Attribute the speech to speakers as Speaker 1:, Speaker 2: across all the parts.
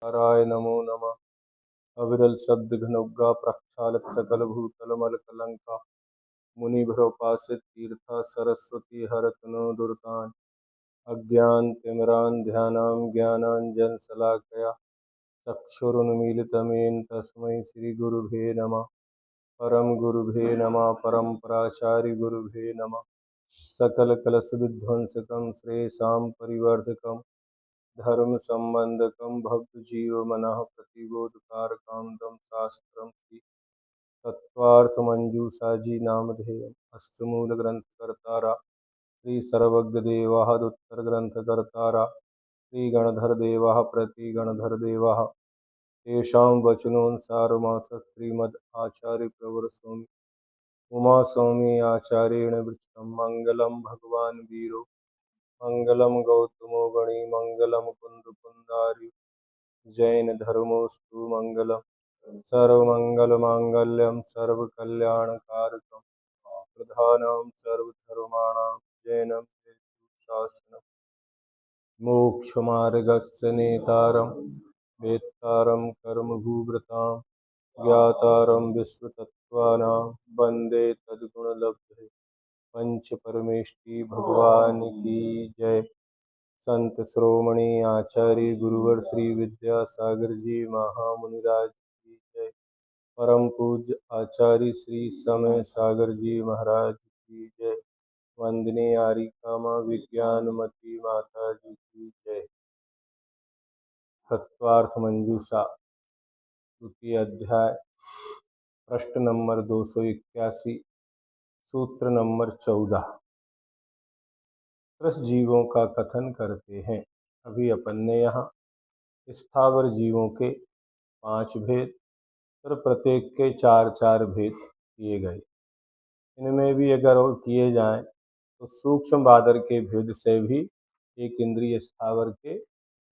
Speaker 1: नाराय नमो नमः। अविरल शब्द घनौघा प्रक्षालक सकल भूतल मल कलंका। मुनि भरोपासित तीर्था सरस्वती हरत नो दुर्तान। अज्ञान तिमिरान ध्यानाम ज्ञानांजन शलाकया। चक्षुरुन्मीलितमेन तस्मै श्री गुरुभे नमः। परम गुरुभे नमः। परम्पराचार्य गुरुभे नमः। सकल कलश विध्वंसकं श्रेयसां परिवर्धकं धर्म संबंधकं भक्त जीव मनः प्रतिबोधकारकं दम शास्त्रम श्री तत्वार्थ मंजूषा जी नामधेयम् अष्टमूल ग्रंथ कर्तारा श्री सर्वज्ञ देवाः उत्तर ग्रंथ कर्तारा श्री गणधर देवाः प्रति गणधर देवाः तेषां वचनोऽनुसारमास श्रीमद् आचार्य प्रवर स्वामी उमा स्वामी आचार्येण वृत्तं मंगलम भगवान वीरो मंगलम गौतमो गणी मंगलम कुंद जैन धर्मोस्तु मंगलम सर्वमंगल मांगल्यम सर्वकल्याणकारकम प्रधानम सर्वधर्माणां जैनम शासनम मोक्षमार्गस्य नेतारं वेत्तारं कर्मभूभृतां ज्ञातारं विश्वतत्त्वानां वन्दे तद्गुणलब्धे पंच परमेष्टि भगवान की जय। संत श्रोमणी आचार्य गुरुवर श्री विद्यासागर जी महामुनिराज की जय। परम पूज्य आचार्य श्री समय सागर जी महाराज की जय। वंदनीय आर्य कामा विज्ञानमती माता जी की जय। तत्वार्थ मंजूषा द्वितीय अध्याय प्रश्न नंबर 281 सूत्र नंबर 14 त्रस जीवों का कथन करते हैं। अभी अपन ने यहाँ स्थावर जीवों के 5 भेद और प्रत्येक के 4-4 भेद किए गए। इनमें भी अगर और किए जाएं तो सूक्ष्म बादर के भेद से भी एक इंद्रिय स्थावर के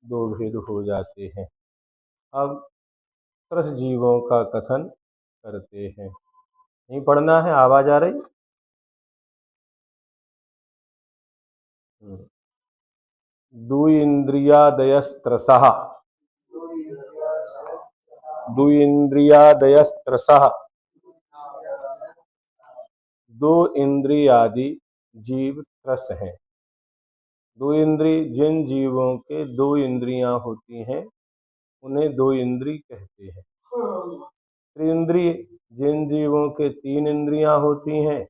Speaker 1: 2 भेद हो जाते हैं। अब त्रस जीवों का कथन करते हैं। नहीं पढ़ना है, आवाज आ रही? दुइन्द्रियादयस्त्रसः दुइन्द्रियादयस्त्रसः दो इंद्रियादि जीव त्रस हैं। दो इंद्रिय जिन जीवों के 2 इंद्रियां होती हैं उन्हें 2 इंद्रिय कहते हैं। त्रिंद्रिय जिन जीवों के 3 इंद्रियां होती हैं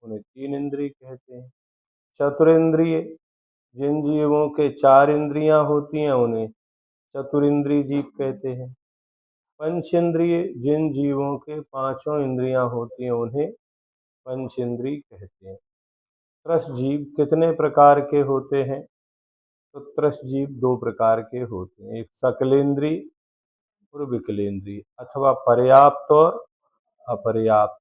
Speaker 1: उन्हें 3 इंद्रिय कहते हैं। चतुरिंद्रिय जिन जीवों के 4 इंद्रियां होती हैं उन्हें चतुरिंद्रिय जीव कहते हैं। पंचेंद्रिय जिन जीवों के 5 इंद्रियां होती हैं उन्हें पंचेंद्रिय कहते हैं। त्रस जीव कितने प्रकार के होते हैं? तो त्रस जीव 2 प्रकार के होते हैं, एक सकलेंद्रिय और विकलेंद्रिय अथवा पर्याप्त और अपर्याप्त।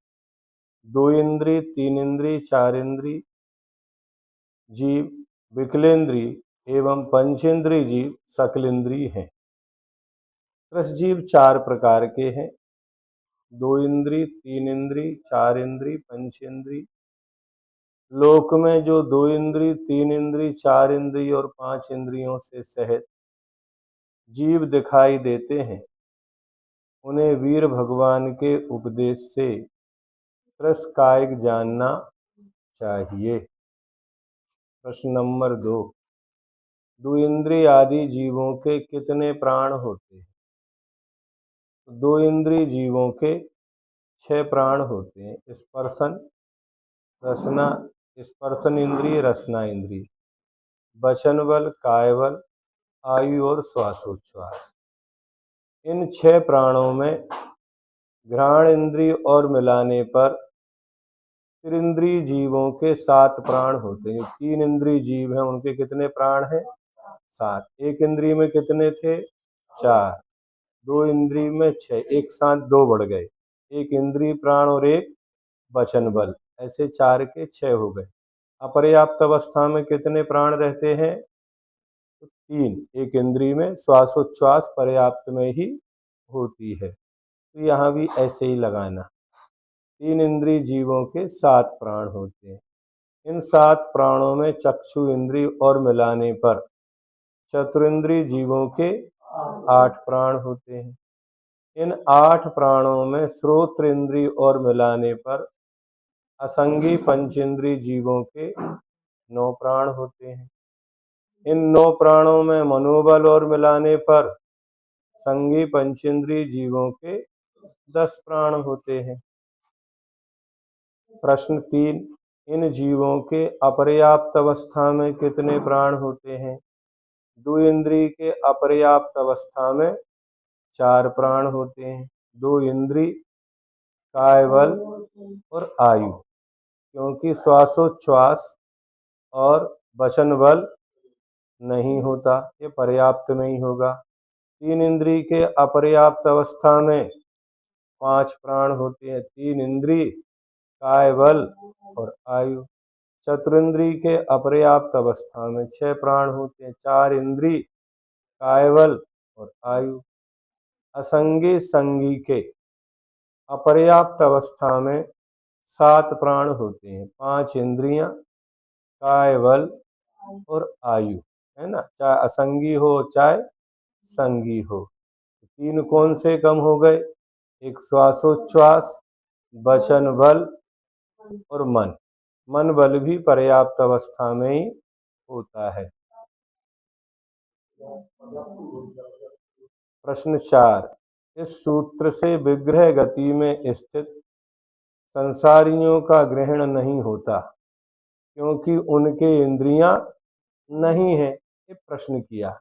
Speaker 1: 2 इंद्रिय, 3 इंद्रिय, 4 इंद्रिय जीव विकलेंद्रिय एवं पंचेंद्रिय जीव सकलेंद्रिय हैं। त्रस जीव 4 प्रकार के हैं, 2 इंद्रिय, 3 इंद्रिय, 4 इंद्रिय, पंचेंद्रिय। लोक में जो 2 इंद्रिय, 3 इंद्रिय, 4 इंद्रिय और 5 इंद्रियों से सहित जीव दिखाई देते हैं उन्हें वीर भगवान के उपदेश से त्रस कायिक जानना चाहिए। प्रश्न नंबर 2 द्विइंद्रिय आदि जीवों के कितने प्राण होते हैं? 2 इंद्रिय जीवों के 6 प्राण होते हैं। स्पर्शन रसना स्पर्शन इंद्रिय, रसना इंद्रिय, वचन बल, काय बल, आयु और श्वासोच्छ्वास। इन 6 प्राणों में घ्राण इंद्रिय और मिलाने पर त्रिंद्रिय जीवों के 7 प्राण होते हैं। 3 इंद्रिय जीव हैं उनके कितने प्राण हैं? 7। एक इंद्रिय में कितने थे? 4। 2 इंद्रिय में 6, एक साथ 2 बढ़ गए, एक इंद्रिय प्राण और एक वचन बल, ऐसे 4 के 6 हो गए। अपर्याप्त अवस्था में कितने प्राण रहते हैं? 3। एक इंद्रिय में श्वासोच्छ्वास पर्याप्त में ही होती है, तो यहाँ भी ऐसे ही लगाना। 3 इंद्रिय जीवों के 7 प्राण होते हैं। इन 7 प्राणों में चक्षु इंद्रिय और मिलाने पर चतुरिंद्रिय जीवों के 8 प्राण होते हैं। इन 8 प्राणों में श्रोत्र इंद्रिय और मिलाने पर असंगी पंचेंद्रिय जीवों के 9 प्राण होते हैं। इन 9 प्राणों में मनोबल और मिलाने पर संगी पंचेंद्रिय जीवों के 10 प्राण होते हैं। प्रश्न 3, इन जीवों के अपर्याप्त अवस्था में कितने प्राण होते हैं? दो इंद्रिय के अपर्याप्त अवस्था में 4 प्राण होते हैं। दो इंद्रिय, काय बल और आयु, क्योंकि श्वासोच्छ्वास और वचन बल नहीं होता, ये पर्याप्त नहीं होगा। 3 इंद्रिय के अपर्याप्त अवस्था में 5 प्राण होते हैं। 3 इंद्रिय, काय बल और आयु। चतुरिंद्रिय के अपर्याप्त अवस्था में 6 प्राण होते हैं। 4 इंद्रिय, काय बल और आयु। असंगी संगी के अपर्याप्त अवस्था में 7 प्राण होते हैं। 5 इंद्रियां, काय बल और आयु, है ना, चाहे असंगी हो चाहे संगी हो। 3 कौन से कम हो गए? एक श्वासोच्छ्वास, वचन बल और मन। मन बल भी पर्याप्त अवस्था में ही होता है। प्रश्न 4, इस सूत्र से विग्रह गति में स्थित संसारियों का ग्रहण नहीं होता क्योंकि उनके इंद्रियां नहीं है। ये प्रश्न किया।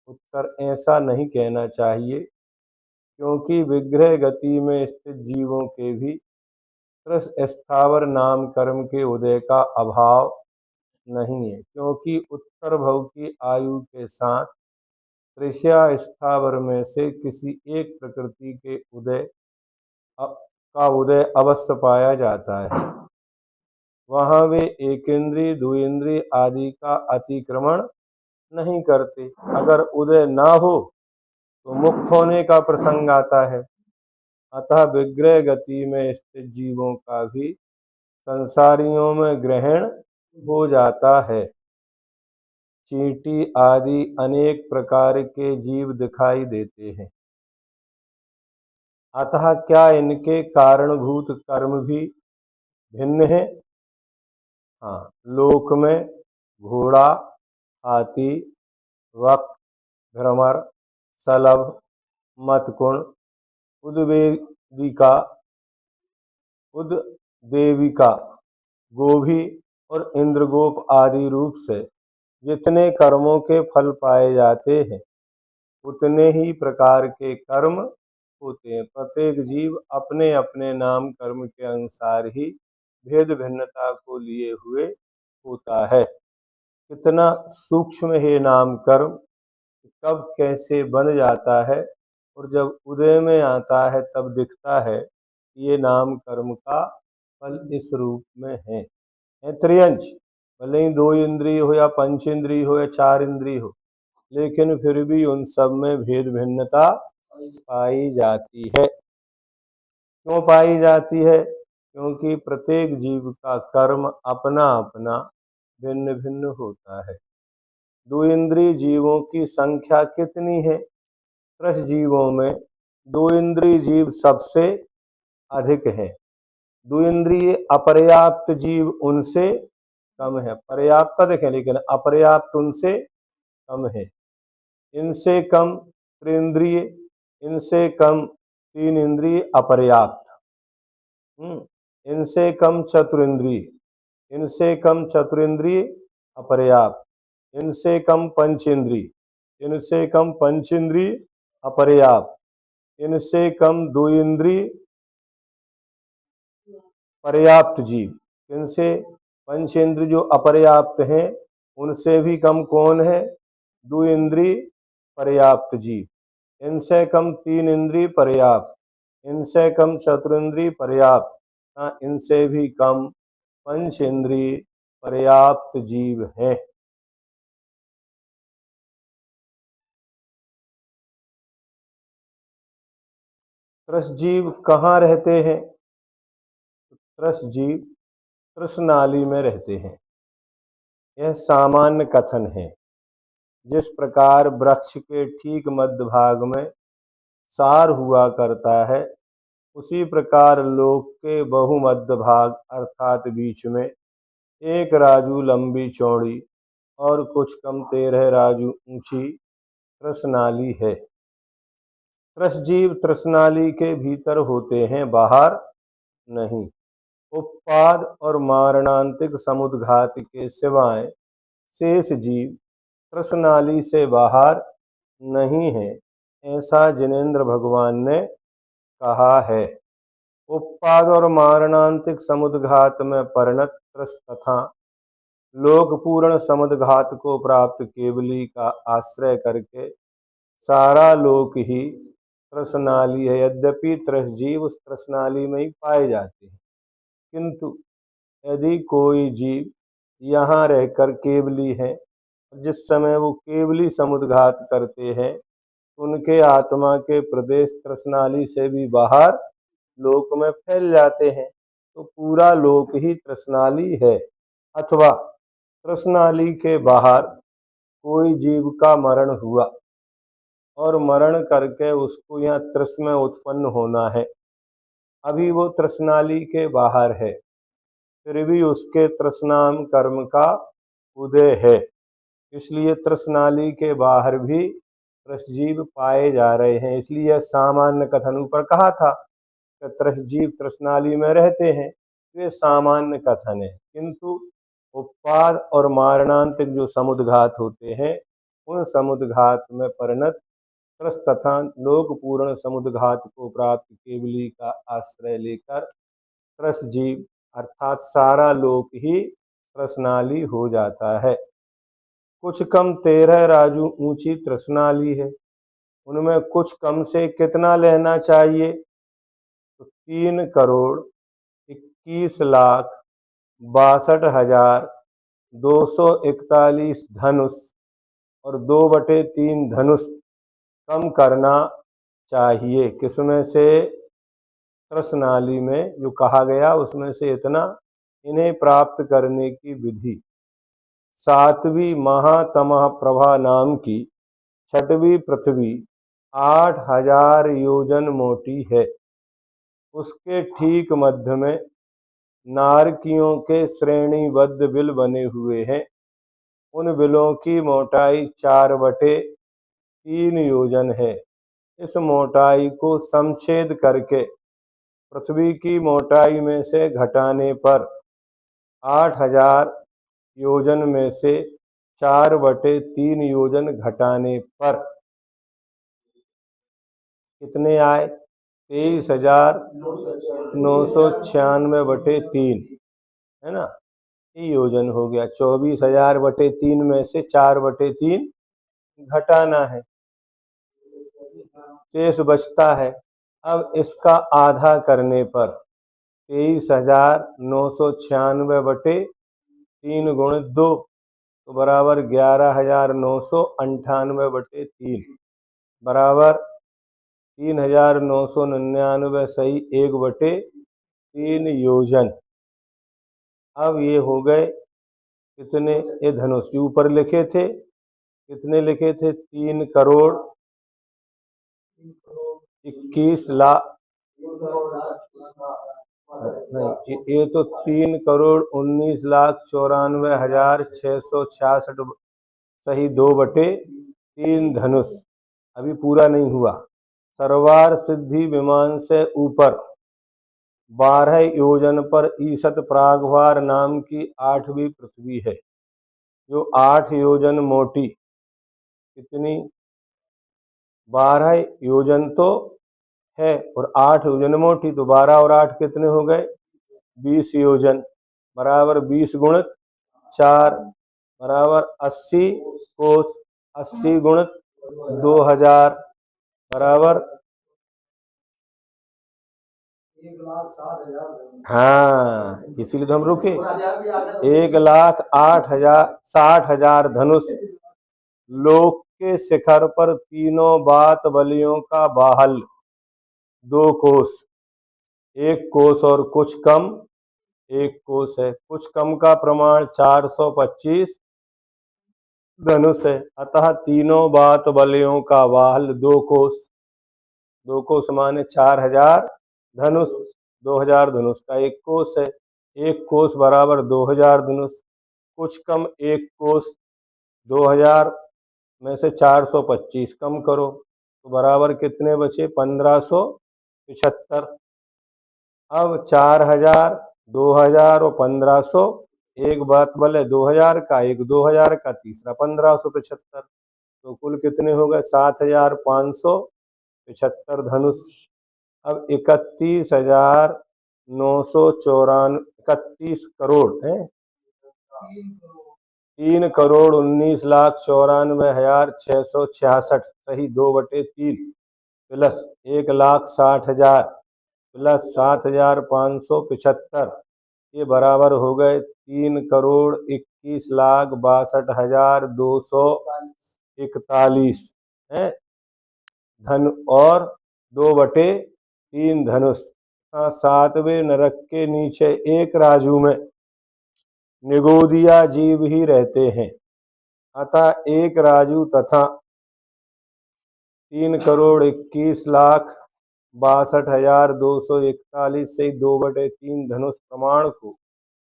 Speaker 1: उत्तर, ऐसा नहीं कहना चाहिए क्योंकि विग्रह गति में स्थित जीवों के भी स्थावर नाम कर्म के उदय का अभाव नहीं है, क्योंकि उत्तर भव की आयु के साथ त्रिष्या स्थावर में से किसी एक प्रकृति के उदय का उदय अवश्य पाया जाता है। वहां वे एक इंद्रिय, दो इंद्रिय आदि का अतिक्रमण नहीं करते। अगर उदय ना हो तो मुक्त होने का प्रसंग आता है। अतः विग्रह गति में स्थित जीवों का भी संसारियों में ग्रहण हो जाता है। चींटी आदि अनेक प्रकार के जीव दिखाई देते हैं, अतः क्या इनके कारणभूत कर्म भी भिन्न है? हाँ, लोक में घोड़ा, हाथी, वक, भ्रमर, सलभ, मतकुण, उद्वेदिका, उद्देविका, गोभी और इंद्रगोप आदि रूप से जितने कर्मों के फल पाए जाते हैं उतने ही प्रकार के कर्म होते हैं। प्रत्येक जीव अपने अपने नाम कर्म के अनुसार ही भेद भिन्नता को लिए हुए होता है। कितना सूक्ष्म है नाम कर्म, कब कैसे बन जाता है और जब उदय में आता है तब दिखता है कि ये नाम कर्म का फल इस रूप में है। त्रियंश, भले ही 2 इंद्रिय हो या पंच इंद्रिय हो या 4 इंद्रिय हो, लेकिन फिर भी उन सब में भेद भिन्नता पाई जाती है। क्यों पाई जाती है? क्योंकि प्रत्येक जीव का कर्म अपना अपना भिन्न भिन्न होता है। 2 इंद्रिय जीवों की संख्या कितनी है? कृष्ण जीवों में 2 इंद्रिय जीव सबसे अधिक है। 2 इंद्रिय अपर्याप्त जीव उनसे कम है। पर्याप्त देखें, लेकिन अपर्याप्त उनसे कम है। इनसे कम त्रिंद्रिय, इनसे कम 3 इंद्रिय अपर्याप्त, इनसे कम चतुरिंद्रिय, इनसे कम चतुरिंद्रिय अपर्याप्त, इनसे कम पंचेंद्रिय, इनसे कम पंचेंद्रिय अपर्याप्त, इनसे कम 2 इंद्रिय पर्याप्त जीव। इनसे पंचेंद्रिय जो अपर्याप्त हैं उनसे भी कम कौन है? 2 इंद्रिय पर्याप्त जीव। इनसे कम 3 इंद्रिय पर्याप्त, इनसे कम चतुरिंद्रिय पर्याप्त, इनसे भी कम पंच इंद्रिय पर्याप्त जीव हैं। त्रस जीव कहाँ रहते हैं? त्रस जीव त्रस नाली में रहते हैं। यह सामान्य कथन है। जिस प्रकार वृक्ष के ठीक मध्य भाग में सार हुआ करता है, उसी प्रकार लोक के बहुमध्य भाग अर्थात बीच में एक राजू लंबी चौड़ी और कुछ कम 13 राजू ऊंची त्रसनाली है। त्रसजीव त्रसनाली के भीतर होते हैं, बाहर नहीं। उपपाद और मारणांतिक समुद्घात के सिवाय शेष जीव त्रसनाली से बाहर नहीं है, ऐसा जिनेन्द्र भगवान ने कहा है। उपपाद और मारणांतिक समुद्घात में परिणत त्रस तथा लोकपूर्ण समुद्घात को प्राप्त केवली का आश्रय करके सारा लोक ही त्रसनाली है। यद्यपि त्रसजीव उस त्रसनाली में ही पाए जाते हैं, किंतु यदि कोई जीव यहाँ रहकर केवली है, जिस समय वो केवली समुद्घात करते हैं, उनके आत्मा के प्रदेश त्रसनाली से भी बाहर लोक में फैल जाते हैं, तो पूरा लोक ही त्रसनाली है। अथवा त्रसनाली के बाहर कोई जीव का मरण हुआ और मरण करके उसको यहाँ त्रस में उत्पन्न होना है, अभी वो त्रसनाली के बाहर है, फिर भी उसके त्रसनाम कर्म का उदय है, इसलिए त्रसनाली के बाहर भी त्रसजीव पाए जा रहे हैं। इसलिए सामान्य कथन ऊपर कहा था कि त्रसजीव त्रसनाली में रहते हैं, ये सामान्य कथन है। किंतु उपपाद और मारणांतिक जो समुद्घात होते हैं, उन समुद्घात में परिणत त्रस तथा लोकपूर्ण समुद्घात को प्राप्त केवली का आश्रय लेकर त्रसजीव अर्थात सारा लोक ही त्रसनाली हो जाता है। कुछ कम 13 राजू ऊंची त्रसनाली है, उनमें कुछ कम से कितना लेना चाहिए? तो 3,61,62,241 धनुष और 2/3 धनुष कम करना चाहिए। किसमें से? त्रसनाली में जो कहा गया उसमें से इतना। इन्हें प्राप्त करने की विधि 7वीं महातमः प्रभा नाम की छठवीं पृथ्वी 8,000 योजन मोटी है। उसके ठीक मध्य में नारकियों के श्रेणीबद्ध बिल बने हुए हैं। उन बिलों की मोटाई 4/3 योजन है। इस मोटाई को समछेद करके पृथ्वी की मोटाई में से घटाने पर 8,000 योजन में से 4/3 योजन घटाने पर कितने आए? 23,996/3 है ना, ये योजन हो गया। 24,000/3 में से 4/3 घटाना है, शेष बचता है। अब इसका आधा करने पर 23,996/3 गुणित 2 तो बराबर 11,998/3 बराबर 3,999 सही 1/3 योजन। अब ये हो गए कितने? ये धनुष ऊपर लिखे थे, कितने लिखे थे? 3,21,00,000 नहीं, ये तो 3,19,94,666 सही 2/3 धनुष अभी पूरा नहीं हुआ। सर्वार सिद्धि विमान से ऊपर 12 योजन पर ईसत प्रागभार नाम की 8वीं पृथ्वी है, जो 8 योजन मोटी। कितनी? 12 योजन तो है और 8 योजन मोटी, तो 12 और 8 कितने हो गए? 20 योजन बराबर 20 गुणित 4 बराबर 80 कोस। 80 गुणित 2,000 बराबर, हाँ इसीलिए तो हम रुके। 1,08,60,000 धनुष लोक के शिखर पर तीनों बात बलियों का बाहल 2 कोस, 1 कोस और कुछ कम 1 कोस है। कुछ कम का प्रमाण 425 धनुष है। अतः तीनों बात बलियों का वाहल 2 कोस, 2 कोस माने 4000 धनुष, 2000 धनुष का 1 कोस है। 1 कोस बराबर 2000 धनुष, कुछ कम 1 कोस, 2000 में से 425 कम करो तो बराबर कितने बचे? 1575। अब 4000, 2000 और 1500, एक बात बोले 2000 का, एक 2000 का, तीसरा 1575, तो कुल कितने हो गए? 7575 धनुष। अब 31,994, 31 करोड़ है, 3,19,94,666, सही, 2/3 प्लस 1,60,000 प्लस 7,575, ये बराबर हो गए 3,21,62,241 है धन, और 2/3 धनुष। 7वें नरक के नीचे एक राजू में निगोदिया जीव ही रहते हैं। अतः एक राजू तथा 3,21,62,241 से 2/3 धनुष प्रमाण को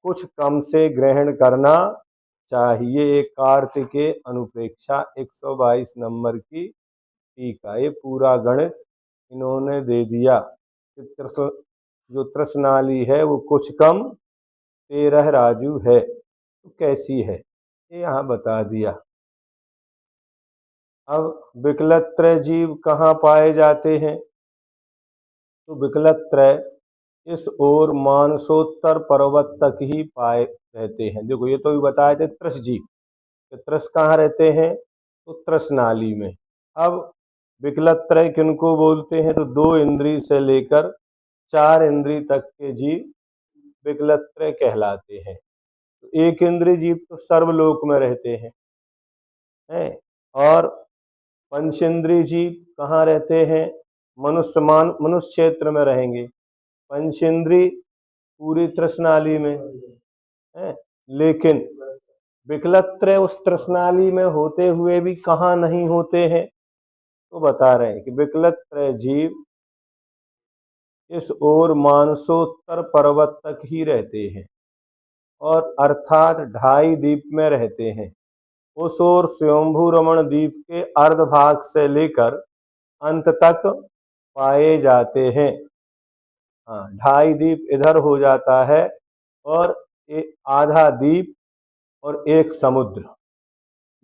Speaker 1: कुछ कम से ग्रहण करना चाहिए। कार्तिके अनुप्रेक्षा 122 नंबर की टीका। ये पूरा गणित इन्होंने दे दिया। जो त्रसनाली है वो कुछ कम 13 राजू है, तो कैसी है ये यहाँ बता दिया। अब विकलत्रय जीव कहाँ पाए जाते हैं? तो विकलत्रय इस ओर मानसोत्तर पर्वत तक ही पाए रहते हैं। देखो ये तो भी बताए थे त्रस जीव, त्रस कहाँ रहते हैं? तो त्रस नाली में। अब विकलत्रय किनको बोलते हैं? तो 2 इंद्री से लेकर 4 इंद्री तक के जीव विकलत्रय कहलाते हैं। तो 1 इंद्री जीव तो सर्वलोक में रहते हैं, और पंचेंद्रीय जीव कहाँ रहते हैं? मनुष्य क्षेत्र में रहेंगे। पंचेंद्रीय पूरी त्रसनाली में है, लेकिन विकलत्रय उस त्रसनाली में होते हुए भी कहाँ नहीं होते हैं? तो बता रहे हैं कि विकलत्रय जीव इस ओर मानसोत्तर पर्वत तक ही रहते हैं, और अर्थात 2.5 द्वीप में रहते हैं। उस ओर स्वयंभू रमण द्वीप के अर्ध भाग से लेकर अंत तक पाए जाते हैं। हाँ, 2.5 द्वीप इधर हो जाता है, और आधा द्वीप और एक समुद्र,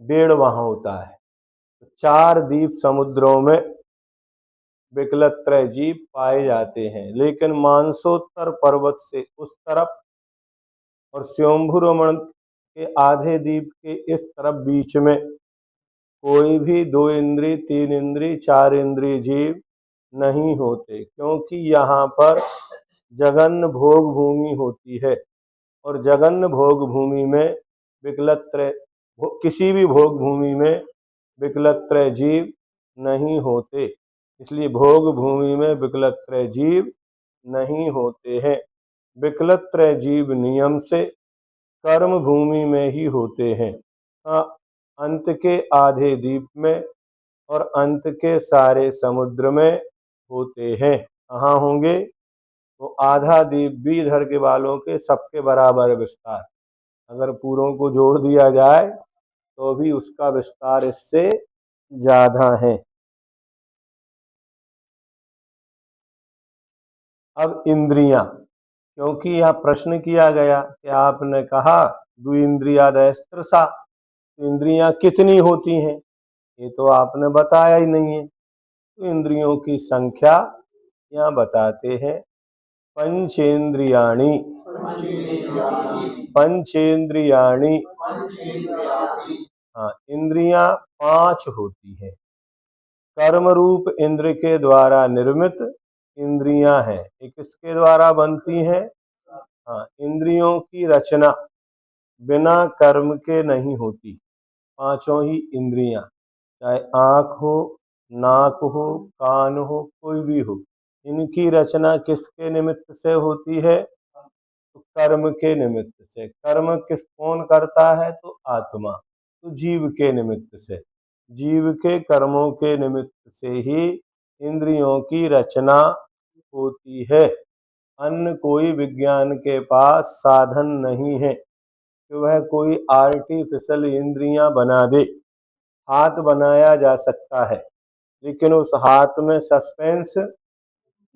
Speaker 1: 1.5 वहां होता है। 4 द्वीप समुद्रों में विकलत्रय जीव पाए जाते हैं। लेकिन मानसोत्तर पर्वत से उस तरफ और स्वयंभू रमण के आधे द्वीप के इस तरफ बीच में कोई भी 2 इंद्री, 3 इंद्री, 4 इंद्री जीव नहीं होते, क्योंकि यहाँ पर जगन्न भोग भूमि होती है, और जगन्न भोग भूमि में विकलत्रय, किसी भी भोग भूमि में विकलत्रय जीव नहीं होते। इसलिए भोग भूमि में विकलत्रय जीव नहीं होते हैं। विकलत्रय जीव नियम से कर्म भूमि में ही होते हैं। अंत के आधे द्वीप में और अंत के सारे समुद्र में होते हैं। कहाँ होंगे? तो आधा द्वीप भी इधर के वालों के सबके बराबर विस्तार, अगर पूरों को जोड़ दिया जाए तो भी उसका विस्तार इससे ज्यादा है। अब इंद्रियां, क्योंकि यह प्रश्न किया गया कि आपने कहा द्विइंद्रियादयस्त्रसा, इंद्रियां कितनी होती हैं? ये तो आपने बताया ही नहीं है। तो इंद्रियों की संख्या यहाँ बताते हैं, पंचेंद्रियाणि, पंचेंद्रियाणि। हाँ, इंद्रियां 5 होती हैं। कर्म रूप इंद्र के द्वारा निर्मित इंद्रियां हैं। ये किसके द्वारा बनती हैं? हाँ, इंद्रियों की रचना बिना कर्म के नहीं होती। 5 ही इंद्रियां, चाहे आंख हो, नाक हो, कान हो, कोई भी हो, इनकी रचना किसके निमित्त से होती है? तो कर्म के निमित्त से। कर्म कौन करता है? तो आत्मा। तो जीव के निमित्त से, जीव के कर्मों के निमित्त से ही इंद्रियों की रचना होती है। अन्य कोई विज्ञान के पास साधन नहीं है कि वह कोई आर्टिफिशियल इंद्रियां बना दे। हाथ बनाया जा सकता है, लेकिन उस हाथ में सस्पेंस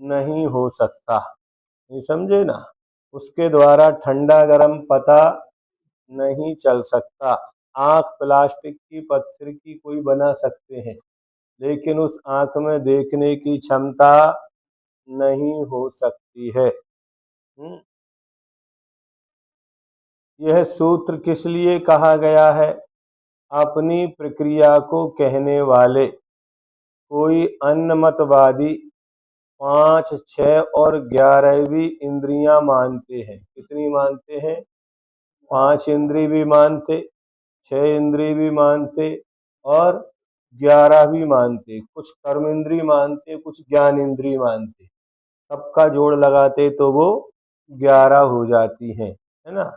Speaker 1: नहीं हो सकता। नहीं समझे ना? उसके द्वारा ठंडा गर्म पता नहीं चल सकता। आंख प्लास्टिक की पत्थर की कोई बना सकते हैं, लेकिन उस आंख में देखने की क्षमता नहीं हो सकती है। यह सूत्र किस लिए कहा गया है? अपनी प्रक्रिया को कहने वाले कोई अन्नमतवादी 5, 6 और 11वीं इंद्रियां मानते हैं। कितनी मानते हैं? 5 इंद्रिय भी मानते, 6 इंद्रिय भी मानते और 11 भी मानते। कुछ कर्म इंद्रिय मानते, कुछ ज्ञान इंद्रिय मानते। सबका जोड़ लगाते तो वो 11 हो जाती हैं, है ना?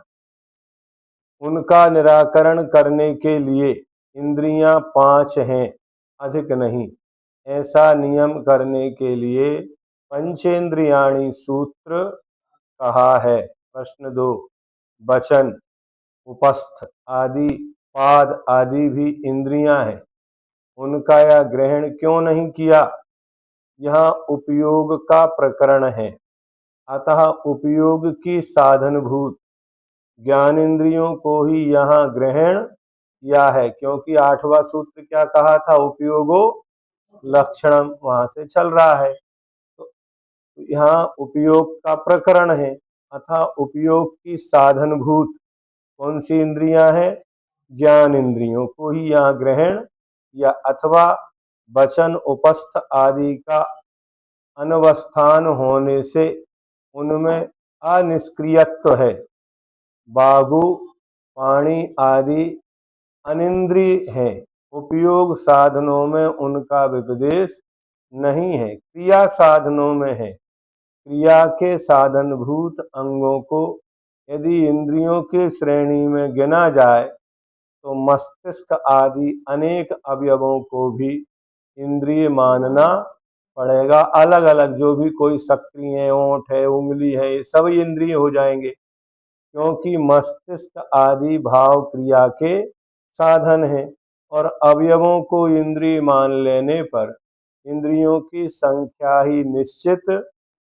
Speaker 1: उनका निराकरण करने के लिए इंद्रियां 5 हैं, अधिक नहीं। ऐसा नियम करने के लिए पंचेंद्रियाणि सूत्र कहा है। प्रश्न 2, वचन, उपस्थ आदि, पाद आदि भी इंद्रियां हैं, उनका यह ग्रहण क्यों नहीं किया? यहाँ उपयोग का प्रकरण है, अतः उपयोग की साधनभूत ज्ञान इंद्रियों को ही यहाँ ग्रहण किया है। क्योंकि 8वां सूत्र क्या कहा था? उपयोगो लक्षणम, वहां से चल रहा है। तो यहाँ उपयोग का प्रकरण है, अतः उपयोग की साधनभूत कौन सी इंद्रियां हैं? ज्ञान इंद्रियों को ही यहाँ ग्रहण या अथवा वचन, उपस्थ आदि का अनवस्थान होने से उनमें अनिष्क्रियत्व है। बागु, पाणी आदि अनिंद्रिय हैं, उपयोग साधनों में उनका विपदेश नहीं है, क्रिया साधनों में है। क्रिया के साधनभूत अंगों को यदि इंद्रियों की श्रेणी में गिना जाए तो मस्तिष्क आदि अनेक अवयवों को भी इंद्रिय मानना पड़ेगा। अलग अलग जो भी कोई सक्रिय है, ओंठ है, उंगली है, ये सब इंद्रिय हो जाएंगे, क्योंकि मस्तिष्क आदि भाव क्रिया के साधन है। और अवयवों को इंद्रिय मान लेने पर इंद्रियों की संख्या ही निश्चित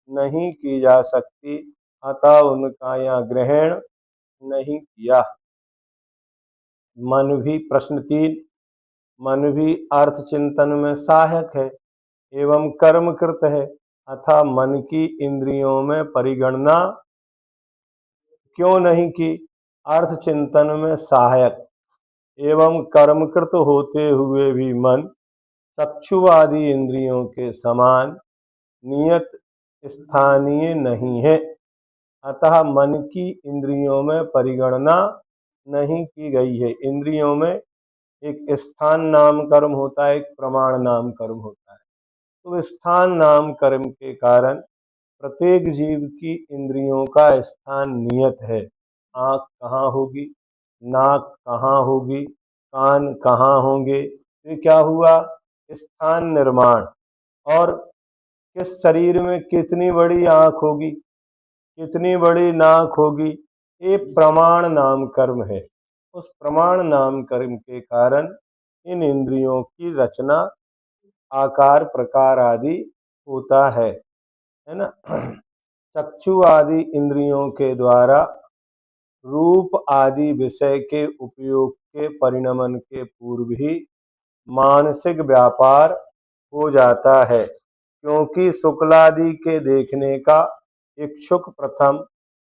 Speaker 1: नहीं की जा सकती, अतः उनका यहाँ ग्रहण नहीं किया। मन भी, प्रश्न 3, मन भी अर्थ चिंतन में सहायक है एवं कर्मकृत है, अतः मन की इंद्रियों में परिगणना क्यों नहीं की? अर्थ चिंतन में सहायक एवं कर्मकृत होते हुए भी मन चक्षु आदि इंद्रियों के समान नियत स्थानीय नहीं है, अतः मन की इंद्रियों में परिगणना नहीं की गई है। इंद्रियों में एक स्थान नाम कर्म होता है, एक प्रमाण नाम कर्म होता है। तो स्थान नाम कर्म के कारण प्रत्येक जीव की इंद्रियों का स्थान नियत है। आँख कहाँ होगी, नाक कहाँ होगी, कान कहाँ होंगे, ये क्या हुआ? स्थान निर्माण। और किस शरीर में कितनी बड़ी आँख होगी, कितनी बड़ी नाक होगी, ये प्रमाण नाम कर्म है। उस प्रमाण नाम कर्म के कारण इन इंद्रियों की रचना, आकार, प्रकार आदि होता है ना? चक्षु आदि इंद्रियों के द्वारा रूप आदि विषय के उपयोग के परिणमन के पूर्व ही मानसिक व्यापार हो जाता है, क्योंकि शुक्लादि के देखने का इच्छुक प्रथम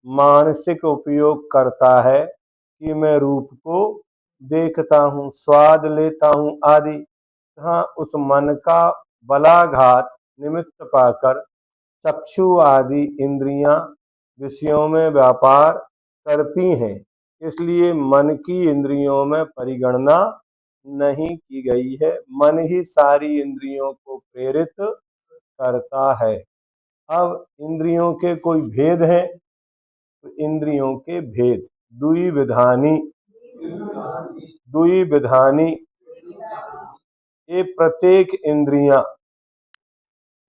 Speaker 1: मानसिक उपयोग करता है कि मैं रूप को देखता हूँ, स्वाद लेता हूँ आदि। हाँ, उस मन का बलाघात निमित्त पाकर चक्षु आदि इंद्रियां विषयों में व्यापार करती हैं, इसलिए मन की इंद्रियों में परिगणना नहीं की गई है। मन ही सारी इंद्रियों को प्रेरित करता है। अब इंद्रियों के कोई भेद हैं? तो इंद्रियों के भेद द्विविधानी, दुई विधानी, ये प्रत्येक इंद्रियां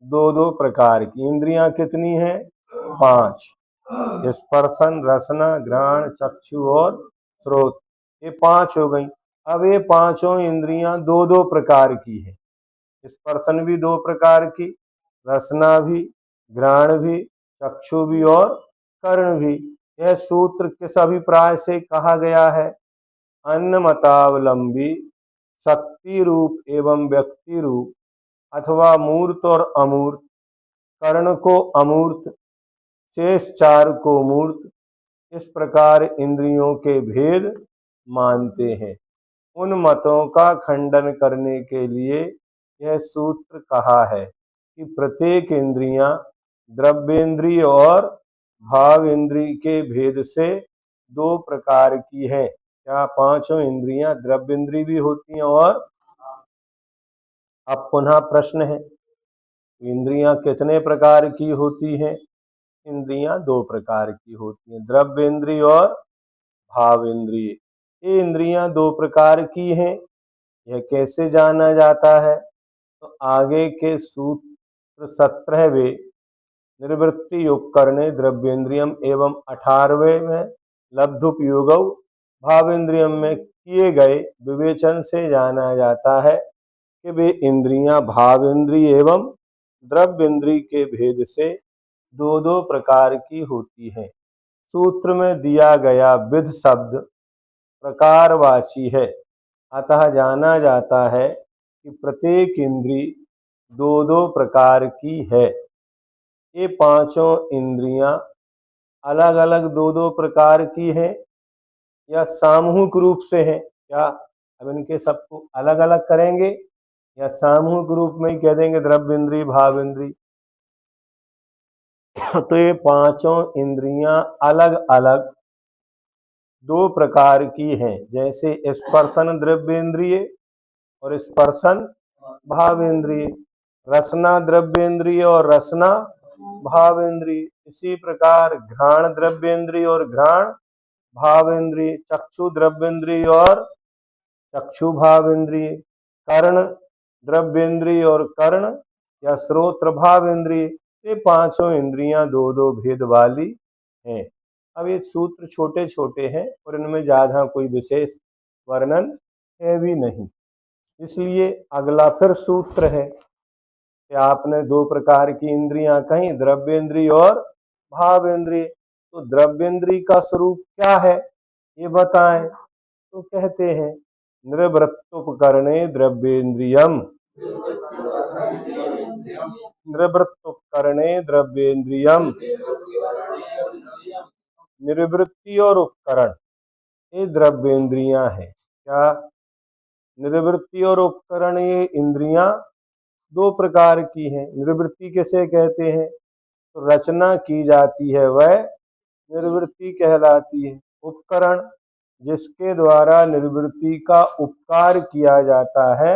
Speaker 1: दो दो प्रकार की। इंद्रियां कितनी हैं? 5। स्पर्शन, रसना, घ्राण, चक्षु और श्रोत, ये 5 हो गई। अब ये पांचों इंद्रियां दो दो प्रकार की है। स्पर्शन भी 2 प्रकार की, रसना भी, घ्राण भी, चक्षु भी और कर्ण भी। यह सूत्र किस अभिप्राय से कहा गया है? अन्न मतावलंबी शक्ति रूप एवं व्यक्ति रूप अथवा मूर्त और अमूर्त, कर्ण को अमूर्त, शेष 4 को मूर्त, इस प्रकार इंद्रियों के भेद मानते हैं। उन मतों का खंडन करने के लिए यह सूत्र कहा है कि प्रत्येक इंद्रियां द्रव्येंद्रिय और भावेंद्रिय के भेद से 2 प्रकार की है। क्या पांचों इंद्रियां द्रव्येंद्रिय भी होती हैं? और अब पुनः प्रश्न है, इंद्रियां कितने प्रकार की होती हैं? इंद्रियां 2 प्रकार की होती हैं, द्रव्येंद्रिय और भावेंद्रिय। ये इंद्रियां 2 प्रकार की हैं। यह कैसे जाना जाता है? तो आगे के सूत्र 17वें निर्वृत्ति उपकरणे द्रव्येंद्रियम एवं 18वें में लब्धुपयोग भावेंद्रियम में किए गए विवेचन से जाना जाता है कि वे इंद्रियां भावेंद्रिय एवं द्रव्येंद्रिय के भेद से 2 2 प्रकार की होती हैं। सूत्र में दिया गया विध शब्द प्रकारवाची है, अतः जाना जाता है कि प्रत्येक इंद्रिय 2 2 प्रकार की है। ये पांचों इंद्रियां अलग अलग 2 2 प्रकार की हैं या सामूहिक रूप से हैं? क्या अब इनके सबको अलग अलग करेंगे या सामूहिक रूप में ही कह देंगे द्रव्य इंद्रिय भाव इंद्रिय? तो ये पांचों इंद्रियां अलग अलग 2 प्रकार की हैं। जैसे स्पर्शन द्रव्येंद्रिय और स्पर्शन भावेंद्रिय, रसना द्रव्येंद्रिय और रसना भावेंद्रिय, इसी प्रकार घ्राण द्रव्येंद्रिय और घ्राण भावेंद्रिय, चक्षु द्रव्येंद्रिय और चक्षु भावेंद्रिय, कर्ण द्रव्येंद्रिय और कर्ण या श्रोत्र भावेंद्रिय, ये पांचों इंद्रियां 2 2 भेद वाली हैं। अब ये सूत्र छोटे छोटे हैं और इनमें ज्यादा कोई विशेष वर्णन है भी नहीं, इसलिए अगला फिर सूत्र है कि आपने 2 प्रकार की इंद्रियां कही, द्रव्येंद्रिय और भावेंद्रिय। तो द्रव्येंद्रिय का स्वरूप क्या है ये बताएं। तो कहते हैं निवृत्तोपकरणे द्रव्येंद्रियम, निवृत्तोपकरणे द्रव्येंद्रियम, निवृत्ति और उपकरण ये द्रव्येंद्रियां हैं। क्या? निवृत्ति और उपकरण ये इंद्रियां 2 प्रकार की हैं। निवृत्ति किसे कहते हैं? तो रचना की जाती है वह निवृत्ति कहलाती है। उपकरण जिसके द्वारा निवृत्ति का उपकार किया जाता है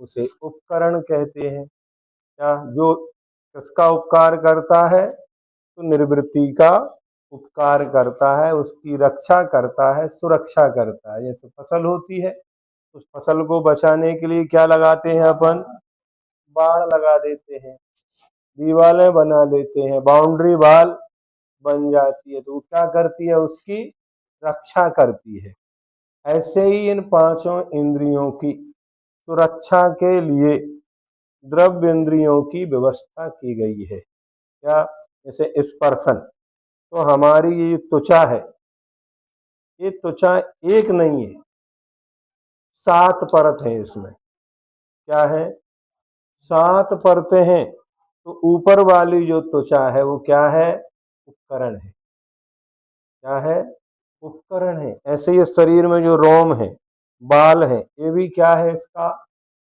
Speaker 1: उसे उपकरण कहते हैं। क्या? जो किसका उपकार करता है? तो निवृत्ति का उपकार करता है, उसकी रक्षा करता है, सुरक्षा करता है। जैसे फसल होती है, उस फसल को बचाने के लिए क्या लगाते हैं अपन? बाड़ लगा देते हैं, दीवारें बना देते हैं, बाउंड्री वॉल बन जाती है, तो वो क्या करती है? उसकी रक्षा करती है। ऐसे ही इन पांचों इंद्रियों की सुरक्षा के लिए द्रव्य इंद्रियों की व्यवस्था की गई है। क्या? जैसे स्पर्शन, तो हमारी ये त्वचा है, ये त्वचा एक नहीं है, 7 परत है इसमें। क्या है? 7 परतें हैं। तो ऊपर वाली जो त्वचा है वो क्या है? उपकरण है। क्या है? उपकरण है। ऐसे ही शरीर में जो रोम है, बाल है, ये भी क्या है? इसका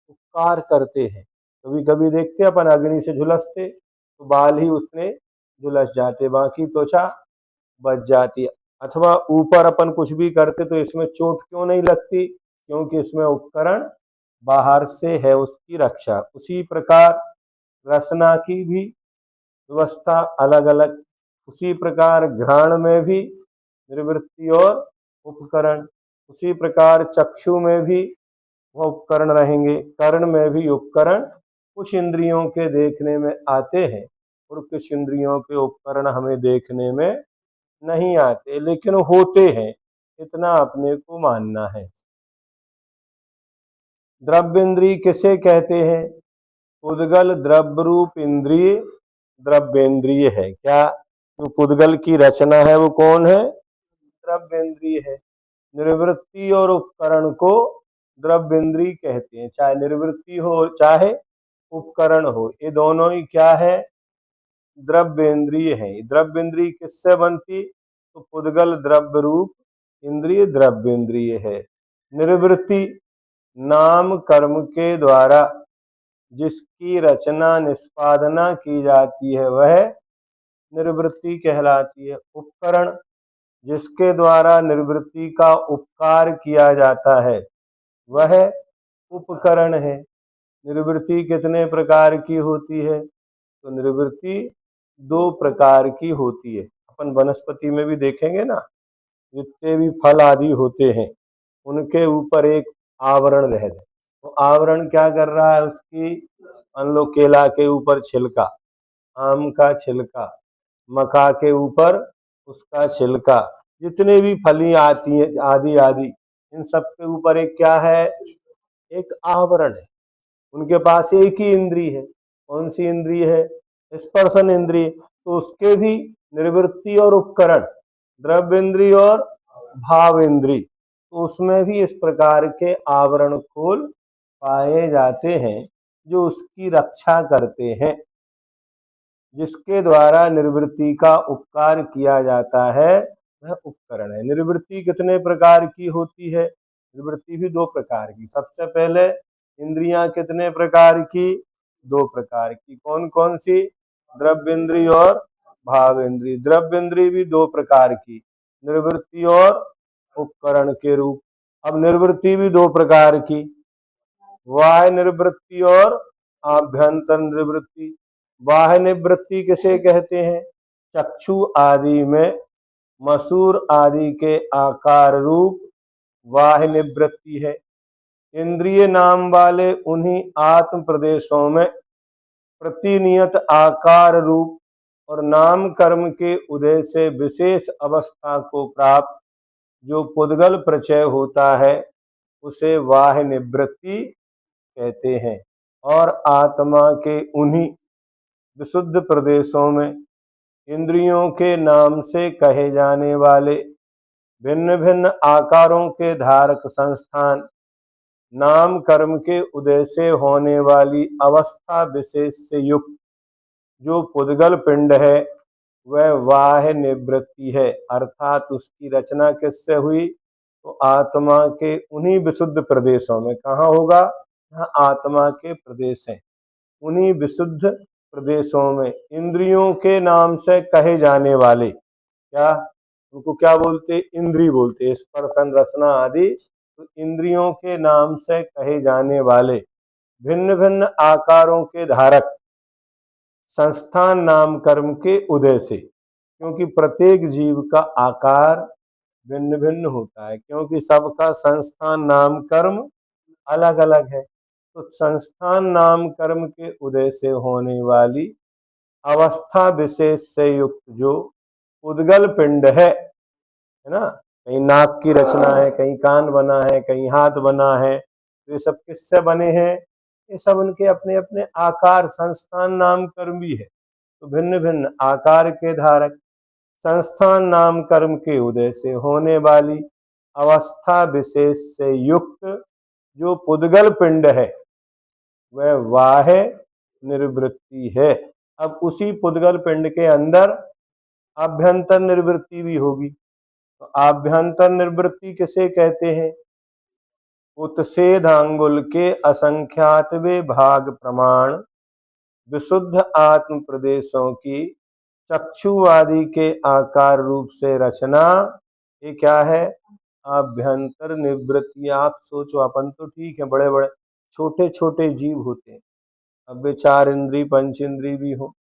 Speaker 1: उपकार करते हैं। कभी कभी देखते अपन अग्नि से झुलसते तो बाल ही उसमें झुलस जाते, बाकी त्वचा बच जाती है। अथवा ऊपर अपन कुछ भी करते तो इसमें चोट क्यों नहीं लगती? क्योंकि इसमें उपकरण बाहर से है उसकी रक्षा। उसी प्रकार रसना की भी व्यवस्था अलग अलग। उसी प्रकार घ्राण में भी निवृत्ति और उपकरण, उसी प्रकार चक्षु में भी वह उपकरण रहेंगे, कर्ण में भी उपकरण कुछ इंद्रियों के देखने में आते हैं और कुछ इंद्रियों के उपकरण हमें देखने में नहीं आते, लेकिन होते हैं, इतना अपने को मानना है। द्रव्येंद्रिय किसे कहते हैं? पुद्गल द्रव्य रूप इंद्रिय द्रव्येंद्रिय है। क्या जो पुद्गल की रचना है वो कौन है? द्रव्येंद्रिय है। निर्वृत्ति और उपकरण को द्रव्येंद्रिय कहते हैं, चाहे निर्वृत्ति हो चाहे उपकरण हो, ये दोनों ही क्या है? द्रव्येंद्रिय है। द्रव्येंद्रिय किससे बनती? तो पुद्गल द्रव्य रूप इंद्रिय द्रव्येंद्रिय है। निर्वृत्ति नाम कर्म के द्वारा जिसकी रचना निष्पादना की जाती है वह निर्वृत्ति कहलाती है। उपकरण जिसके द्वारा निर्वृत्ति का उपकार किया जाता है वह उपकरण है। निर्वृत्ति कितने प्रकार की होती है? तो निर्वृत्ति 2 प्रकार की होती है। अपन वनस्पति में भी देखेंगे ना, जितने भी फल आदि होते हैं उनके ऊपर एक आवरण रह जाए। तो आवरण क्या कर रहा है? उसकी मान लो केला के ऊपर छिलका, आम का छिलका, मका के ऊपर उसका छिलका, जितने भी फली आती है आदि आदि, इन सब के ऊपर एक क्या है? एक आवरण है। उनके पास एक ही इंद्री है। कौन सी इंद्री है? स्पर्शन इंद्रिय। तो उसके भी निर्वृत्ति और उपकरण द्रव्य इंद्रिय और भाव इंद्रिय, तो उसमें भी इस प्रकार के आवरण खोल पाए जाते हैं जो उसकी रक्षा करते हैं, जिसके द्वारा निर्वृत्ति का उपकार किया जाता है वह उपकरण है। निर्वृत्ति कितने प्रकार की होती है? निर्वृत्ति भी 2 प्रकार की। सबसे पहले इंद्रियां कितने प्रकार की? 2 प्रकार की। कौन कौन सी? द्रव्य इंद्रिय और भाव इंद्रिय। द्रव्य इंद्रिय भी 2 प्रकार की, निर्वृत्ति और उपकरण के रूप। अब निर्वृत्ति भी 2 प्रकार की, बाह्य निवृत्ति और आभ्यंतर निवृत्ति। बाह्य निवृत्ति किसे कहते हैं? चक्षु आदि में मसूर आदि के आकार रूप बाह्य निवृत्ति है। इंद्रिय नाम वाले उन्हीं आत्म प्रदेशों में प्रतिनियत आकार रूप और नाम कर्म के उदय से विशेष अवस्था को प्राप्त जो पुद्गल प्रचय होता है उसे बाह्य निवृत्ति कहते हैं। और आत्मा के उन्हीं विशुद्ध प्रदेशों में इंद्रियों के नाम से कहे जाने वाले भिन्न भिन्न आकारों के धारक संस्थान नाम कर्म के उदय से होने वाली अवस्था विशेष से युक्त जो पुद्गल पिंड है वह बाह्य निवृत्ति है। अर्थात उसकी रचना किससे हुई? तो आत्मा के उन्हीं विशुद्ध प्रदेशों में। कहाँ होगा? यहाँ आत्मा के प्रदेश हैं, उन्हीं विशुद्ध प्रदेशों में इंद्रियों के नाम से कहे जाने वाले, क्या उनको क्या बोलते? इंद्रिय बोलते। स्पर्शन रसना आदि, तो इंद्रियों के नाम से कहे जाने वाले भिन्न भिन्न आकारों के धारक संस्थान नाम कर्म के उदय से, क्योंकि प्रत्येक जीव का आकार भिन्न भिन्न होता है, क्योंकि सबका संस्थान नाम कर्म अलग अलग है। तो संस्थान नाम कर्म के उदय से होने वाली अवस्था विशेष से युक्त जो उद्गल पिंड है ना, कहीं नाक की रचना है, कहीं कान बना है, कहीं हाथ बना है, तो ये सब किससे बने हैं? ये सब उनके अपने अपने आकार संस्थान नाम कर्म भी है। तो भिन्न भिन्न आकार के धारक संस्थान नाम कर्म के उदय से होने वाली अवस्था विशेष से युक्त जो पुद्गल पिंड है वह बाह्य निवृत्ति है। अब उसी पुद्गल पिंड के अंदर आभ्यंतर निवृत्ति भी होगी। तो आभ्यंतर निवृत्ति किसे कहते हैं? उत्सेधांगुल के असंख्यातवे भाग प्रमाण विशुद्ध आत्म प्रदेशों की चक्षु आदि के आकार रूप से रचना, ये क्या है? आभ्यंतर निवृत्ति। आप सोचो, अपन तो ठीक है बड़े बड़े छोटे छोटे जीव होते हैं, अब वे 4 इंद्री 5 इंद्री भी हो,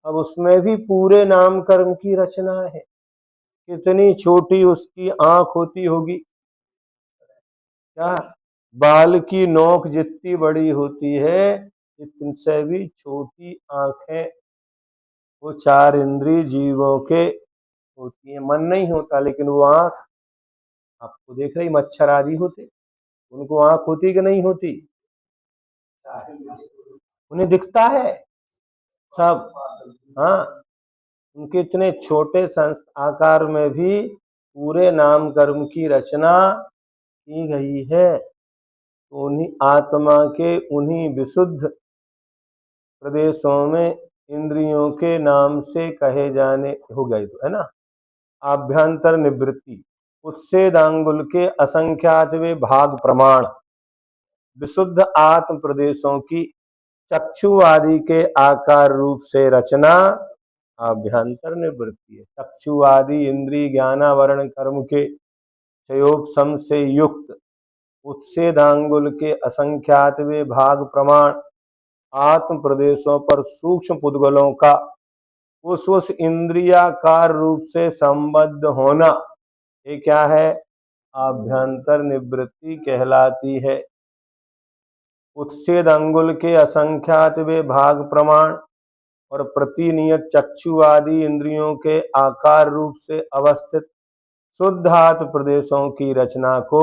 Speaker 1: अब उसमें भी पूरे नाम कर्म की रचना है। कितनी छोटी उसकी आंख होती होगी, क्या बाल की नोक जितनी बड़ी होती है, इतने भी छोटी आंखें वो चार इंद्रिय जीवों के होती है। मन नहीं होता, लेकिन वो आंख आपको देख रही, मच्छर आदि होते, उनको आंख होती कि नहीं होती? उन्हें दिखता है सब। हाँ, उनके इतने छोटे आकार में भी पूरे नाम कर्म की रचना की गई है। तो उन्हीं आत्मा के उन्हीं विशुद्ध प्रदेशों में इंद्रियों के नाम से कहे जाने हो गए, तो है ना। आभ्यंतर निवृत्ति, उच्छेदांगुल के असंख्यातवे भाग प्रमाण, विशुद्ध आत्म प्रदेशों की चक्षु आदि के आकार रूप से रचना आभ्यंतर निवृत्ति है। चक्षु आदि इंद्रिय ज्ञानावरण कर्म के क्षयोपशम से युक्त उच्छेदांगुल के असंख्यातवे भाग प्रमाण आत्म प्रदेशों पर सूक्ष्म पुद्गलों का उस इंद्रियाकार रूप से संबद्ध होना, ये क्या है? आभ्यंतर निवृत्ति कहलाती है। उच्छेद अंगुल के असंख्यात वे भाग प्रमाण और प्रतिनियत चक्षु आदि इंद्रियों के आकार रूप से अवस्थित शुद्धात् प्रदेशों की रचना को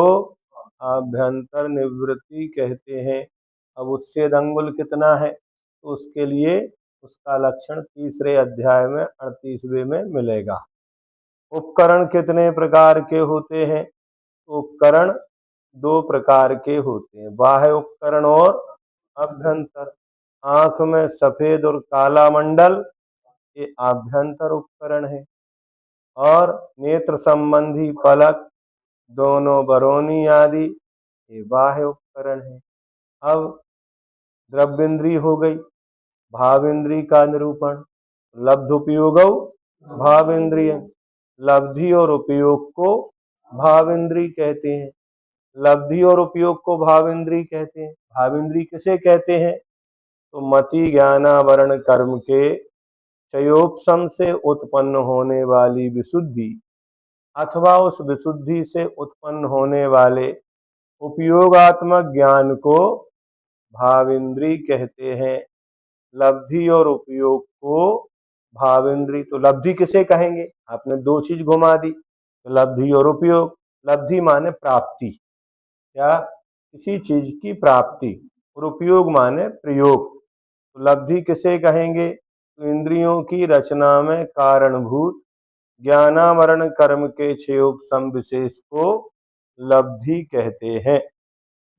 Speaker 1: आभ्यंतर निवृत्ति कहते हैं। अब उच्छेद अंगुल कितना है, तो उसके लिए उसका लक्षण तीसरे अध्याय में 38वें में मिलेगा। उपकरण कितने प्रकार के होते हैं? उपकरण दो प्रकार के होते हैं, बाह्य उपकरण और अभ्यंतर। आंख में सफेद और काला मंडल, ये आभ्यंतर उपकरण है। और नेत्र संबंधी पलक, दोनों बरौनी आदि, ये बाह्य उपकरण है। अब द्रव्येंद्री हो गई, भावेंद्री का निरूपण। लब्ध उपयोग भावेंद्रिय, लब्धि और उपयोग को भावेंद्री कहते हैं। लब्धि और उपयोग को भावेंद्री कहते हैं। भावेंद्री किसे कहते हैं? तो मति ज्ञानावरण कर्म के क्षयोपशम से उत्पन्न होने वाली विशुद्धि अथवा उस विशुद्धि से उत्पन्न होने वाले उपयोगात्मक ज्ञान को भावेंद्री कहते हैं। लब्धि और उपयोग को भावेंद्री, तो लब्धि किसे कहेंगे? आपने दो चीज घुमा दी, तो लब्धि और उपयोग। लब्धि माने प्राप्ति, क्या? किसी चीज की प्राप्ति, और उपयोग माने प्रयोग। तो लब्धि किसे कहेंगे? तो इंद्रियों की रचना में कारणभूत ज्ञानावरण कर्म के क्षयोपशम विशेष को लब्धि कहते हैं।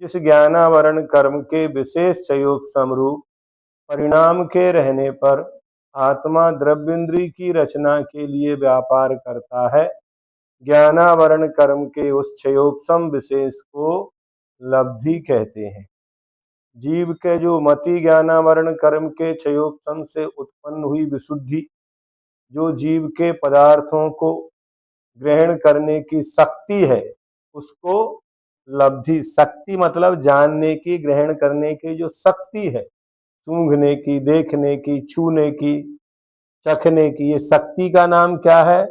Speaker 1: जिस ज्ञानावरण कर्म के विशेष क्षयोपशम रूप परिणाम के रहने पर आत्मा द्रव्येंद्री की रचना के लिए व्यापार करता है, ज्ञानावरण कर्म के उस क्षयोपशम विशेष को लब्धि कहते हैं। जीव के जो मति ज्ञानावरण कर्म के क्षयोपशम से उत्पन्न हुई विशुद्धि, जो जीव के पदार्थों को ग्रहण करने की शक्ति है, उसको लब्धि, शक्ति मतलब जानने की, ग्रहण करने की जो शक्ति है, सूंघने की, देखने की, छूने की, चखने की, ये शक्ति का नाम क्या है?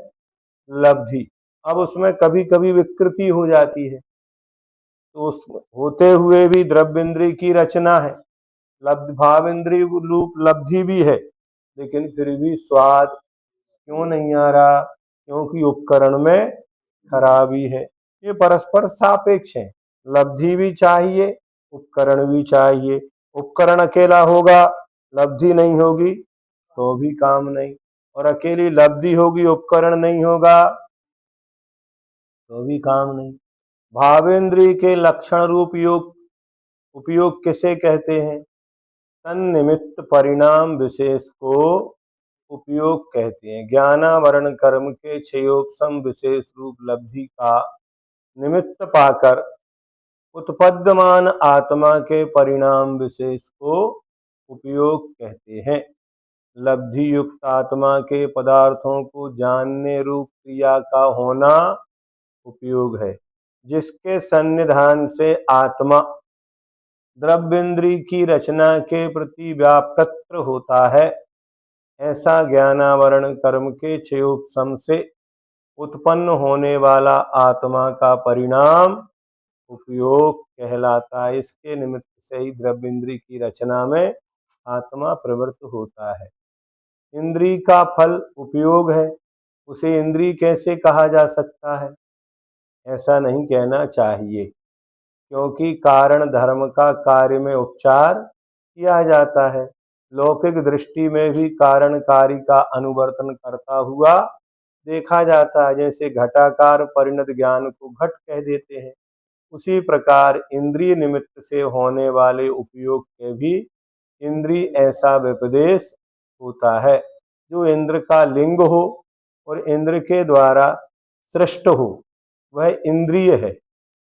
Speaker 1: लब्धि। अब उसमें कभी कभी विकृति हो जाती है, तो उस होते हुए भी द्रव्येंद्री की रचना है, लब्ध भावेंद्री रूप लब्धि भी है, लेकिन फिर भी स्वाद क्यों नहीं आ रहा? क्योंकि उपकरण में खराबी है। ये परस्पर सापेक्ष है, लब्धि भी चाहिए, उपकरण भी चाहिए। उपकरण अकेला होगा, लब्धि नहीं होगी, तो भी काम नहीं। और अकेली लब्धि होगी, उपकरण नहीं होगा, तो भी काम नहीं। भावेंद्री के लक्षण रूप उपयोग किसे कहते हैं? तन्निमित्त परिणाम विशेष को उपयोग कहते हैं। ज्ञानावरण कर्म के क्षयोपशम विशेष रूप लब्धि का निमित्त पाकर उत्पद्यमान आत्मा के परिणाम विशेष को उपयोग कहते हैं। लब्धि युक्त आत्मा के पदार्थों को जानने रूप क्रिया का होना उपयोग है, जिसके सन्निधान से आत्मा द्रव्येंद्री की रचना के प्रति व्यापृत होता है। ऐसा ज्ञानावरण कर्म के क्षयोपशम से उत्पन्न होने वाला आत्मा का परिणाम उपयोग कहलाता है। इसके निमित्त से ही द्रव्य इंद्रिय की रचना में आत्मा प्रवृत्त होता है। इंद्रिय का फल उपयोग है, उसे इंद्रिय कैसे कहा जा सकता है? ऐसा नहीं कहना चाहिए, क्योंकि कारण धर्म का कार्य में उपचार किया जाता है। लौकिक दृष्टि में भी कारण कार्य का अनुवर्तन करता हुआ देखा जाता है। जैसे घटाकार परिणत ज्ञान को घट कह देते हैं, उसी प्रकार इंद्रिय निमित्त से होने वाले उपयोग के भी इंद्रिय ऐसा व्यपदेश होता है। जो इंद्र का लिंग हो और इंद्र के द्वारा सृष्ट हो, वह इंद्रिय है।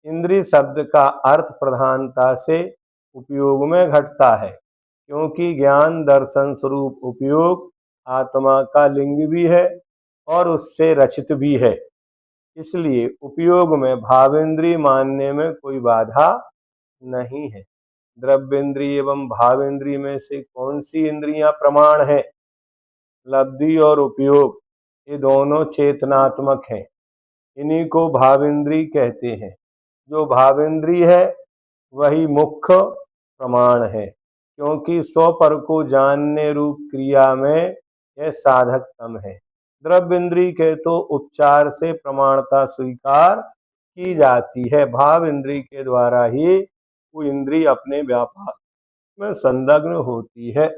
Speaker 1: इंद्रिय शब्द का अर्थ प्रधानता से उपयोग में घटता है, क्योंकि ज्ञान दर्शन स्वरूप उपयोग आत्मा का लिंग भी है और उससे रचित भी है। इसलिए उपयोग में भावेंद्रिय मानने में कोई बाधा नहीं है। द्रव्येंद्रिय एवं भावेंद्रिय में से कौन सी इंद्रियां प्रमाण है? लब्धि और उपयोग, ये दोनों चेतनात्मक हैं। इन्हीं को भावेंद्रिय कहते हैं। जो भावेंद्रिय है वही मुख्य प्रमाण है, क्योंकि स्वपर को जानने रूप क्रिया में यह साधकतम है। द्रव्य इंद्रिय के तो उपचार से प्रमाणता स्वीकार की जाती है। भाव इंद्रिय के द्वारा ही वो इंद्रिय अपने व्यापार में संलग्न होती है।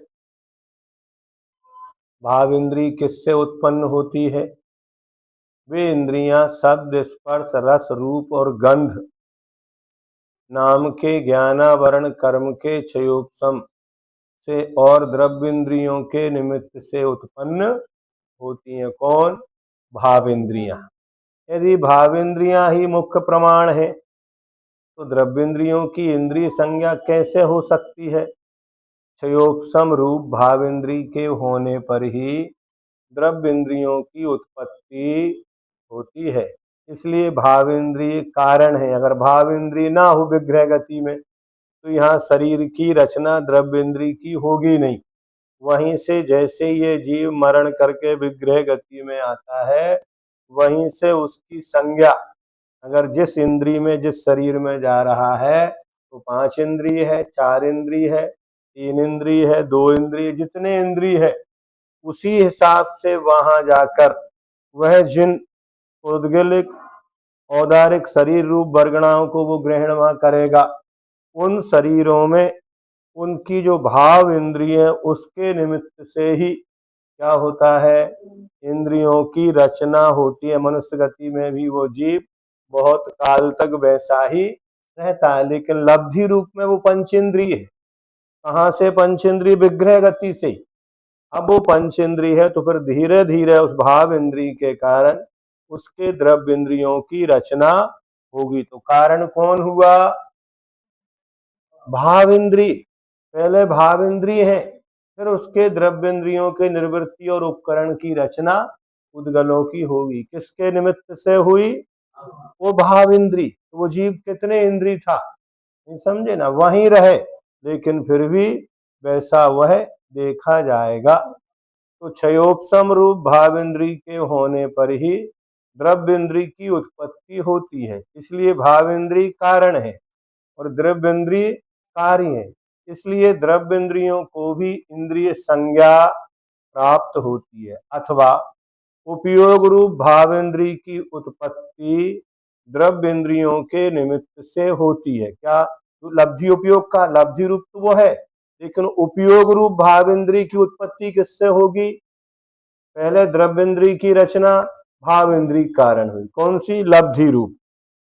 Speaker 1: भाव इंद्रिय किससे उत्पन्न होती है? वे इंद्रियां शब्द स्पर्श रस रूप और गंध नाम के ज्ञानावरण कर्म के क्षयोपम से और द्रव्य इंद्रियों के निमित्त से उत्पन्न होती हैं। कौन? भावेंद्रियां। यदि भावेंद्रियां ही मुख्य प्रमाण है, तो द्रव्येंद्रियों की इंद्रिय संज्ञा कैसे हो सकती है? क्षयोपम रूप भावेंद्रिय के होने पर ही द्रव्य इंद्रियों की उत्पत्ति होती है। इसलिए भावेंद्रिय कारण है। अगर भावेंद्रिय ना हो विग्रह गति में, तो यहाँ शरीर की रचना द्रव्य इंद्रिय की होगी नहीं। वहीं से जैसे ये जीव मरण करके विग्रह गति में आता है, वहीं से उसकी संज्ञा, अगर जिस इंद्रिय में जिस शरीर में जा रहा है, तो 5 इंद्रिय है, 4 इंद्रिय है, 3 इंद्रिय है, 2 इंद्रिय, जितने इंद्रिय है उसी हिसाब से वहां जाकर वह जिन औद्गलिक औदारिक शरीर रूप वर्गणाओं को वो ग्रहण वहां करेगा, उन शरीरों में उनकी जो भाव इंद्रिय है उसके निमित्त से ही क्या होता है? इंद्रियों की रचना होती है। मनुष्य गति में भी वो जीव बहुत काल तक वैसा ही रहता है, लेकिन लब्धि रूप में वो पंचेंद्रिय है। कहाँ से पंचेंद्रिय? विग्रह गति से। अब वो पंचेंद्रिय है, तो फिर धीरे धीरे उस भाव इंद्रिय के कारण उसके द्रव्य इंद्रियों की रचना होगी। तो कारण कौन हुआ? भाव इंद्रिय। पहले भाव इंद्रिय है, फिर उसके द्रव्य इंद्रियों के निर्वृत्ति और उपकरण की रचना उद्गलों की होगी। किसके निमित्त से हुई? वो भाव इंद्रिय। तो वो जीव कितने इंद्रिय था, नहीं समझे ना? वहीं रहे, लेकिन फिर भी वैसा वह देखा जाएगा। तो क्षयोपम रूप भाव इंद्रिय के होने पर ही द्रव्य इंद्रिय की उत्पत्ति होती है। इसलिए भाव इंद्रिय कारण है और द्रव्य इंद्रिय कार्य है। इसलिए द्रव्य इंद्रियों को भी इंद्रिय संज्ञा प्राप्त होती है, अथवा उपयोग रूप भाव इंद्रिय की उत्पत्ति द्रव्य इंद्रियों के निमित्त से होती है। क्या? तो लब्धि उपयोग का लब्धि रूप तो वो है, लेकिन उपयोग रूप भाव इंद्रिय की उत्पत्ति किससे होगी? पहले द्रव्य इंद्रिय की रचना भाव इंद्रिय कारण हुई, कौन सी? लब्धि रूप।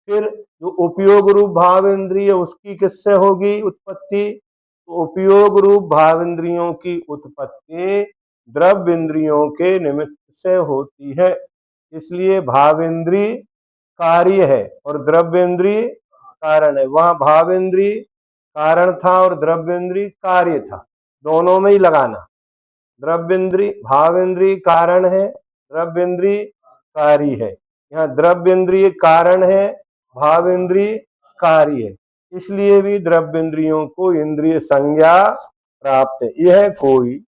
Speaker 1: फिर जो उपयोग रूप भाव इंद्रिय उसकी किससे होगी उत्पत्ति? तो उपयोग रूप भाव इंद्रियों की उत्पत्ति द्रव्य इंद्रियों के निमित्त से होती है। इसलिए भाव इंद्रिय कार्य है और द्रव्य इंद्रिय कारण है। वहां भाव इंद्रिय कारण था और द्रव्य इंद्रिय कार्य था, दोनों में ही लगाना। द्रव्य इंद्रिय भाव इंद्रिय कारण है, द्रव्य इंद्रिय कार्य है। यहाँ द्रव्य इंद्रिय कारण है, भाव इंद्रिय कार्य है। इसलिए भी द्रव्य इंद्रियों को इंद्रिय संज्ञा प्राप्त है। यह कोई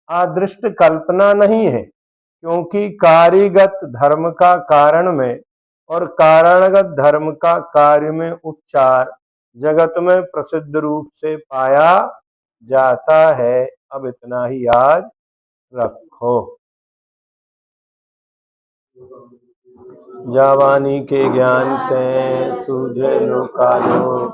Speaker 1: आदृष्ट कल्पना नहीं है, क्योंकि कार्यगत धर्म का कारण में और कारणगत धर्म का कार्य में उपचार जगत में प्रसिद्ध रूप से पाया जाता है। अब इतना ही याद रखो। जावानी के ज्ञान ते सूझे लो कालो,